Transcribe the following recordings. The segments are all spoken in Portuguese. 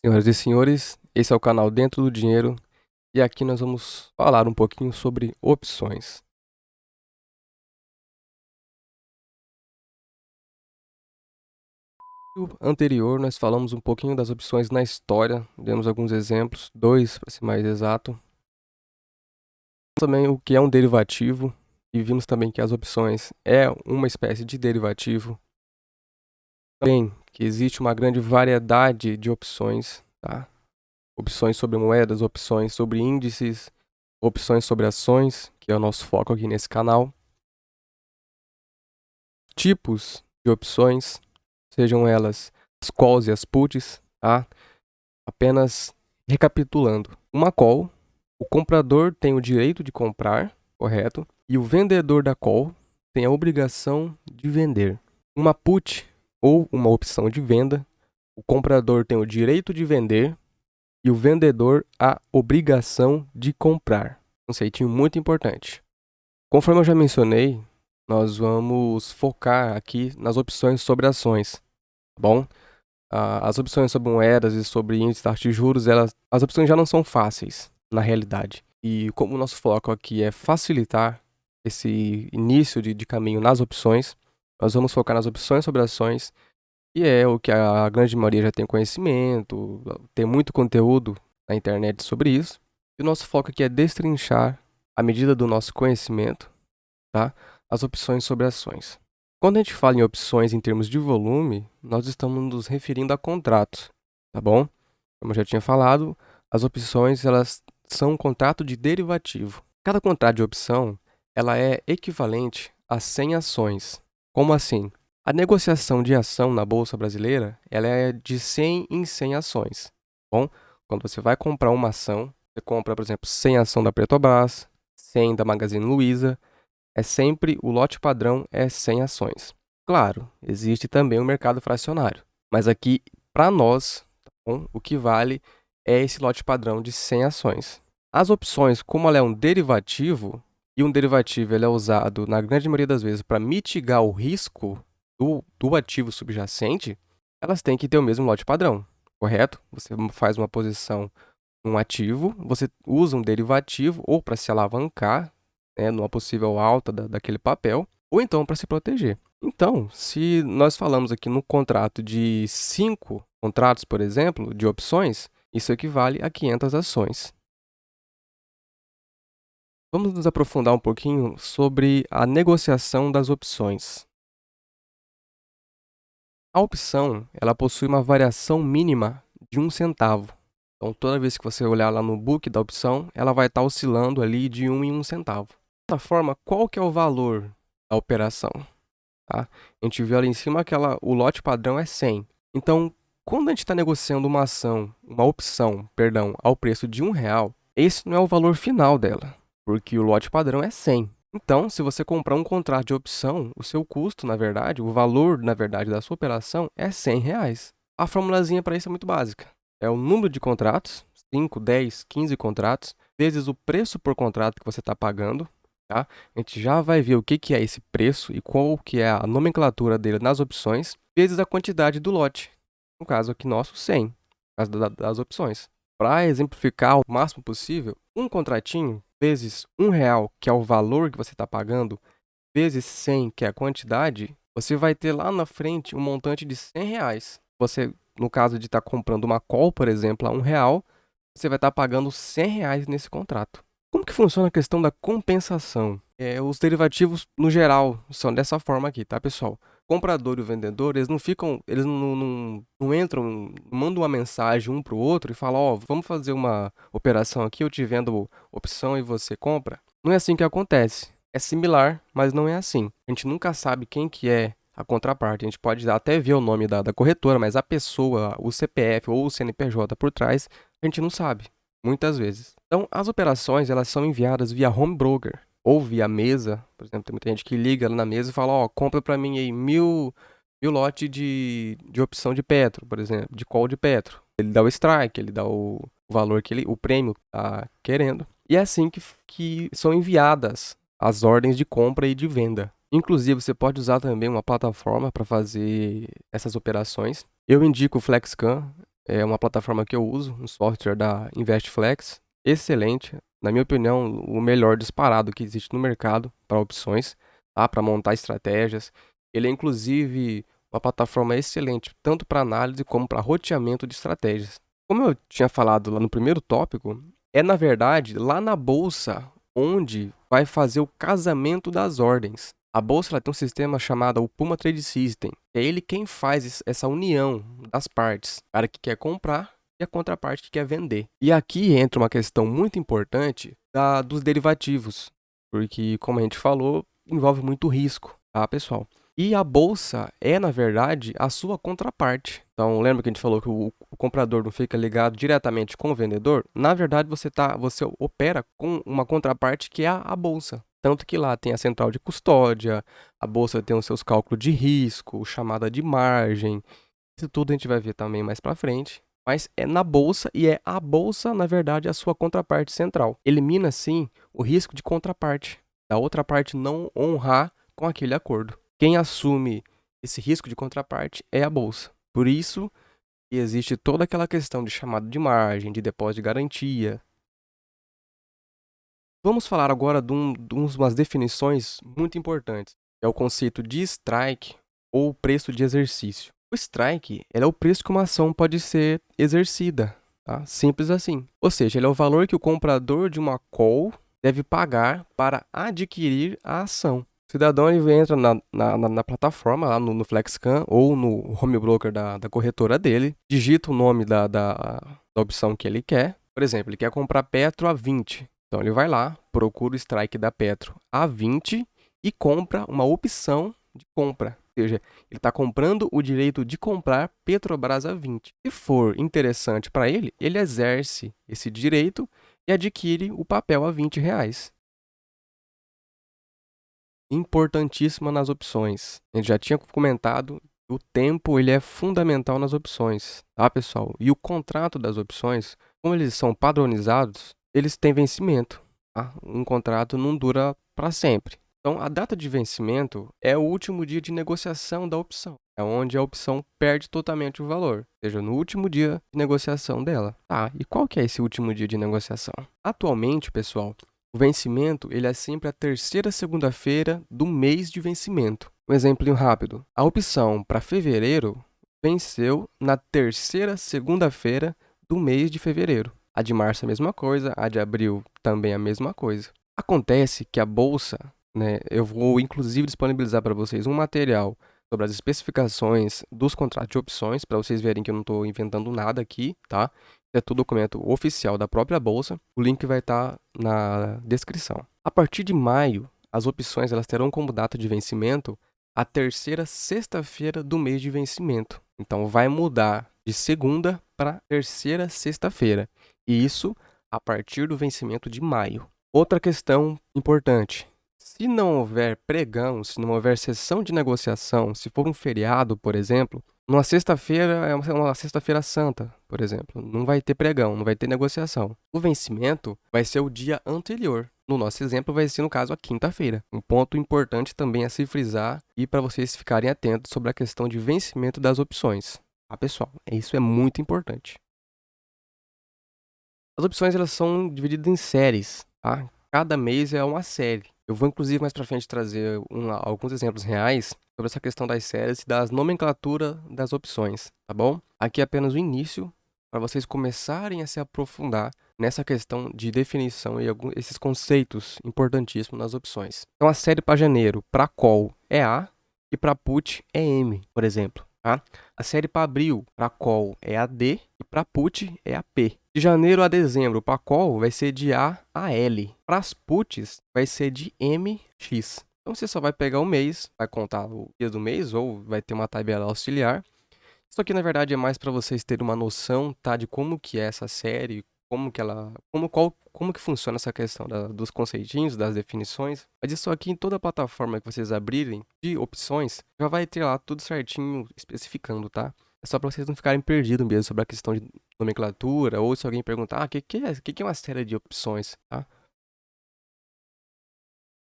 Senhoras e senhores, esse é o canal Dentro do Dinheiro e aqui nós vamos falar um pouquinho sobre opções. No vídeo anterior nós falamos um pouquinho das opções na história, demos alguns exemplos, dois para ser mais exato. Também o que é um derivativo e vimos também que as opções é uma espécie de derivativo. Também que existe uma grande variedade de opções, tá? Opções sobre moedas, opções sobre índices, opções sobre ações, que é o nosso foco aqui nesse canal. Tipos de opções, sejam elas as calls e as puts, tá? Apenas recapitulando. Uma call, o comprador tem o direito de comprar, correto? E o vendedor da call tem a obrigação de vender. Uma put, ou uma opção de venda, o comprador tem o direito de vender e o vendedor a obrigação de comprar. Conceitinho muito importante. Conforme eu já mencionei, nós vamos focar aqui nas opções sobre ações, tá bom? As opções sobre moedas e sobre índices, taxa de juros, as opções já não são fáceis, na realidade. E como o nosso foco aqui é facilitar esse início de caminho nas opções, nós vamos focar nas opções sobre ações, que é o que a grande maioria já tem conhecimento, tem muito conteúdo na internet sobre isso. E o nosso foco aqui é destrinchar, à medida do nosso conhecimento, tá? As opções sobre ações. Quando a gente fala em opções em termos de volume, nós estamos nos referindo a contratos, tá bom? Como eu já tinha falado, as opções elas são um contrato de derivativo. Cada contrato de opção ela é equivalente a 100 ações. Como assim? A negociação de ação na Bolsa Brasileira ela é de 100 em 100 ações. Tá bom? Quando você vai comprar uma ação, você compra, por exemplo, 100 ação da Petrobras, 100 da Magazine Luiza, é sempre o lote padrão é 100 ações. Claro, existe também o mercado fracionário, mas aqui, para nós, tá bom? O que vale é esse lote padrão de 100 ações. As opções, como ela é um derivativo, e um derivativo ele é usado, na grande maioria das vezes, para mitigar o risco do ativo subjacente, elas têm que ter o mesmo lote padrão, correto? Você faz uma posição num ativo, você usa um derivativo ou para se alavancar, né, numa possível alta daquele papel, ou então para se proteger. Então, se nós falamos aqui no contrato de 5 contratos, por exemplo, de opções, isso equivale a 500 ações. Vamos nos aprofundar um pouquinho sobre a negociação das opções. A opção, ela possui uma variação mínima de 1 centavo. Então, toda vez que você olhar lá no book da opção, ela vai estar oscilando ali de 1 em 1 centavo. Dessa forma, qual que é o valor da operação? Tá? A gente viu ali em cima que o lote padrão é 100. Então, quando a gente está negociando uma opção, perdão, ao preço de R$ 1, esse não é o valor final dela, porque o lote padrão é 100. Então, se você comprar um contrato de opção, o seu custo, na verdade, o valor, na verdade, da sua operação é R$ 100. A formulazinha para isso é muito básica. É o número de contratos, 5, 10, 15 contratos, vezes o preço por contrato que você está pagando, tá? A gente já vai ver o que é esse preço e qual que é a nomenclatura dele nas opções, vezes a quantidade do lote. No caso aqui nosso, 100, no caso das opções. Para exemplificar o máximo possível, um contratinho vezes R$ 1, que é o valor que você está pagando, vezes 100, que é a quantidade, você vai ter lá na frente um montante de R$ 100. Você, no caso de estar comprando uma call, por exemplo, a R$ 1, você vai estar pagando R$ 100 nesse contrato. Como que funciona a questão da compensação? Os derivativos, no geral, são dessa forma aqui, tá, pessoal? O comprador e o vendedor, eles não ficam, eles não entram, não mandam uma mensagem um para o outro e falam, ó, vamos fazer uma operação aqui, eu te vendo opção e você compra. Não é assim que acontece. É similar, mas não é assim. A gente nunca sabe quem que é a contraparte. A gente pode até ver o nome da corretora, mas a pessoa, o CPF ou o CNPJ por trás, a gente não sabe, muitas vezes. Então, as operações, elas são enviadas via home broker ou via mesa. Por exemplo, tem muita gente que liga na mesa e fala, ó, compra para mim aí mil lote de opção de Petro, por exemplo, de call de Petro. Ele dá o strike, ele dá o valor o prêmio que tá querendo. E é assim que são enviadas as ordens de compra e de venda. Inclusive, você pode usar também uma plataforma para fazer essas operações. Eu indico o FlexCam. é uma plataforma que eu uso, um software da InvestFlex. Excelente, na minha opinião, o melhor disparado que existe no mercado para opções, tá? Para montar estratégias. Ele é inclusive uma plataforma excelente, tanto para análise como para roteamento de estratégias. Como eu tinha falado lá no primeiro tópico, é na verdade lá na bolsa onde vai fazer o casamento das ordens. A bolsa ela tem um sistema chamado o Puma Trade System. É ele quem faz essa união das partes, o cara que quer comprar e a contraparte que quer vender. E aqui entra uma questão muito importante dos derivativos, porque, como a gente falou, envolve muito risco, tá, pessoal? E a bolsa é, na verdade, a sua contraparte. Então, lembra que a gente falou que o comprador não fica ligado diretamente com o vendedor? Na verdade, você opera com uma contraparte que é a bolsa. Tanto que lá tem a central de custódia, a bolsa tem os seus cálculos de risco, chamada de margem. Isso tudo a gente vai ver também mais para frente. Mas é na bolsa e é a bolsa, na verdade, a sua contraparte central. Elimina, assim, o risco de contraparte, da outra parte não honrar com aquele acordo. Quem assume esse risco de contraparte é a bolsa. Por isso que existe toda aquela questão de chamada de margem, de depósito de garantia. Vamos falar agora de umas definições muito importantes. É o conceito de strike ou preço de exercício. O strike é o preço que uma ação pode ser exercida. Tá? Simples assim. Ou seja, ele é o valor que o comprador de uma call deve pagar para adquirir a ação. O cidadão ele entra na plataforma, lá no FlexCam ou no home broker da corretora dele, digita o nome da opção que ele quer. Por exemplo, ele quer comprar Petro a 20. Então ele vai lá, procura o strike da Petro a 20 e compra uma opção de compra. Ou seja, ele está comprando o direito de comprar Petrobras a 20. Se for interessante para ele, ele exerce esse direito e adquire o papel a R$ 20. Importantíssima nas opções. A gente já tinha comentado, o tempo ele é fundamental nas opções, tá, pessoal? E o contrato das opções, como eles são padronizados, eles têm vencimento, tá? Um contrato não dura para sempre. Então, a data de vencimento é o último dia de negociação da opção. É onde a opção perde totalmente o valor, ou seja, no último dia de negociação dela. Tá, e qual que é esse último dia de negociação? Atualmente, pessoal, o vencimento ele é sempre a terceira segunda-feira do mês de vencimento. Um exemplo rápido. A opção para fevereiro venceu na terceira segunda-feira do mês de fevereiro. A de março é a mesma coisa, a de abril também é a mesma coisa. Acontece que a bolsa, né, eu vou inclusive disponibilizar para vocês um material sobre as especificações dos contratos de opções, para vocês verem que eu não estou inventando nada aqui, tá? É tudo documento oficial da própria bolsa. O link vai estar na descrição. A partir de maio, as opções elas terão como data de vencimento a terceira sexta-feira do mês de vencimento. Então vai mudar de segunda para terceira sexta-feira. E isso a partir do vencimento de maio. Outra questão importante: se não houver pregão, se não houver sessão de negociação, se for um feriado, por exemplo, numa sexta-feira, é uma sexta-feira santa, por exemplo, não vai ter pregão, não vai ter negociação. O vencimento vai ser o dia anterior. No nosso exemplo, vai ser, no caso, a quinta-feira. Um ponto importante também a se frisar e para vocês ficarem atentos sobre a questão de vencimento das opções. Tá, pessoal? Isso é muito importante. As opções elas são divididas em séries, tá? Cada mês é uma série. Eu vou, inclusive, mais para frente trazer alguns exemplos reais sobre essa questão das séries e das nomenclatura das opções, tá bom? Aqui é apenas o início para vocês começarem a se aprofundar nessa questão de definição e esses conceitos importantíssimos nas opções. Então, a série para janeiro, para call é A e para put é M, por exemplo. Tá? A série para abril, para call é a D e para put é a P. De janeiro a dezembro, para call vai ser de A a L. Para as puts vai ser de MX. Então você só vai pegar o mês, vai contar o dia do mês ou vai ter uma tabela auxiliar. Isso aqui na verdade é mais para vocês terem uma noção, tá, de como que é essa série, como que funciona essa questão dos conceitinhos, das definições. Mas isso aqui em toda a plataforma que vocês abrirem de opções, já vai ter lá tudo certinho especificando, tá? É só para vocês não ficarem perdidos mesmo sobre a questão de nomenclatura, ou se alguém perguntar, o que é uma série de opções, tá?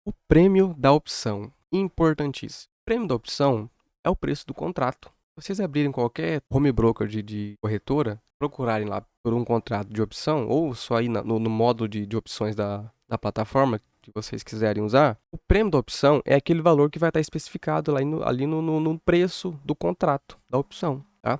O prêmio da opção, importantíssimo. O prêmio da opção é o preço do contrato. Vocês abrirem qualquer home broker de corretora, procurarem lá por um contrato de opção, ou só ir no módulo de opções da plataforma que vocês quiserem usar, o prêmio da opção é aquele valor que vai estar especificado lá ali no preço do contrato da opção, tá?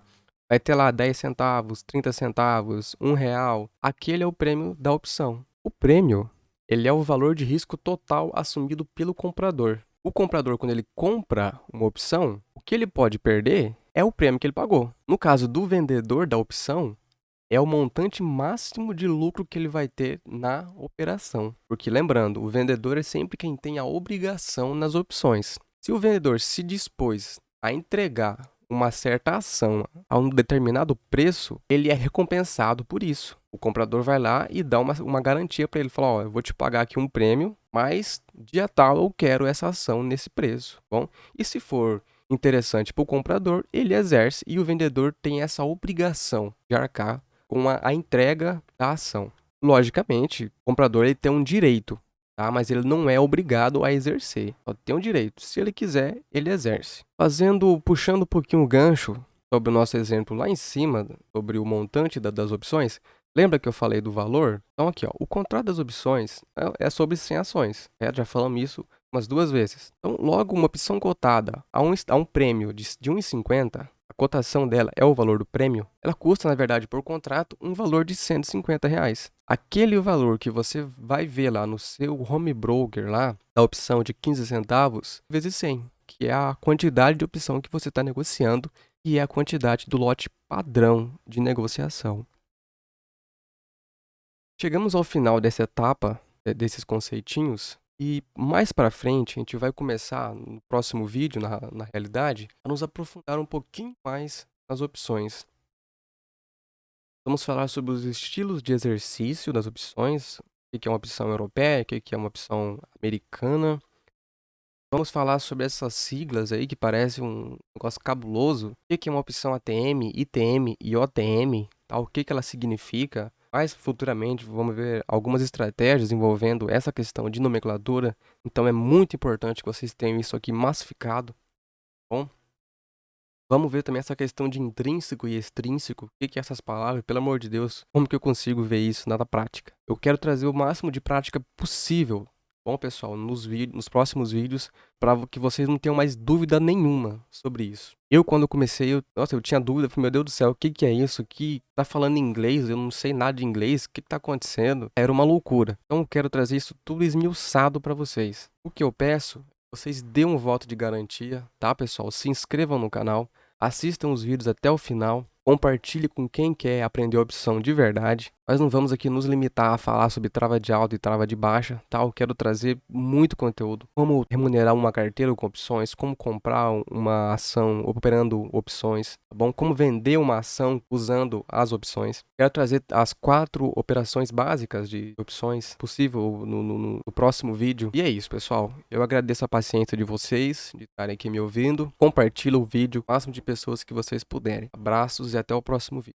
Vai ter lá 10 centavos, 30 centavos, R$ 1. Aquele é o prêmio da opção. O prêmio, ele é o valor de risco total assumido pelo comprador. O comprador, quando ele compra uma opção, o que ele pode perder é o prêmio que ele pagou. No caso do vendedor da opção, é o montante máximo de lucro que ele vai ter na operação. Porque lembrando, o vendedor é sempre quem tem a obrigação nas opções. Se o vendedor se dispôs a entregar uma certa ação a um determinado preço, ele é recompensado por isso. O comprador vai lá e dá uma garantia para ele, falar, ó, eu vou te pagar aqui um prêmio, mas dia tal eu quero essa ação nesse preço, bom? E se for interessante para o comprador, ele exerce e o vendedor tem essa obrigação de arcar com a entrega da ação. Logicamente, o comprador ele tem um direito, tá? Mas ele não é obrigado a exercer. Só tem um direito. Se ele quiser, ele exerce. Puxando um pouquinho o gancho sobre o nosso exemplo lá em cima, sobre o montante das opções, lembra que eu falei do valor? Então aqui, ó, o contrato das opções é sobre 100 ações. Já falamos isso umas 2 vezes. Então, logo, uma opção cotada a um prêmio de 1,50, a cotação dela é o valor do prêmio, ela custa, na verdade, por contrato, um valor de R$ 150. Aquele valor que você vai ver lá no seu home broker, lá, da opção de 15 centavos, vezes 100, que é a quantidade de opção que você está negociando e é a quantidade do lote padrão de negociação. Chegamos ao final dessa etapa, desses conceitinhos, e mais para frente a gente vai começar, no próximo vídeo, na realidade, a nos aprofundar um pouquinho mais nas opções. Vamos falar sobre os estilos de exercício das opções, o que é uma opção europeia, o que é uma opção americana. Vamos falar sobre essas siglas aí que parece um negócio cabuloso. O que é uma opção ATM, ITM e OTM, tá? O que ela significa. Mais futuramente vamos ver algumas estratégias envolvendo essa questão de nomenclatura. Então é muito importante que vocês tenham isso aqui massificado, bom? Vamos ver também essa questão de intrínseco e extrínseco. O que é essas palavras? Pelo amor de Deus, como que eu consigo ver isso na prática? Eu quero trazer o máximo de prática possível, bom, pessoal, nos próximos vídeos, para que vocês não tenham mais dúvida nenhuma sobre isso. Quando comecei, eu tinha dúvida, falei, meu Deus do céu, o que é isso? Que tá falando em inglês, eu não sei nada de inglês, o que tá acontecendo? Era uma loucura. Então eu quero trazer isso tudo esmiuçado para vocês. O que eu peço, vocês dêem um voto de garantia, tá, pessoal? Se inscrevam no canal, assistam os vídeos até o final, compartilhe com quem quer aprender a opção de verdade. Nós não vamos aqui nos limitar a falar sobre trava de alta e trava de baixa, tá? Eu quero trazer muito conteúdo. Como remunerar uma carteira com opções, como comprar uma ação operando opções, tá bom? Como vender uma ação usando as opções. Quero trazer as 4 operações básicas de opções possível no próximo vídeo. E é isso, pessoal. Eu agradeço a paciência de vocês, de estarem aqui me ouvindo. Compartilhe o vídeo com o máximo de pessoas que vocês puderem. Abraços e até o próximo vídeo.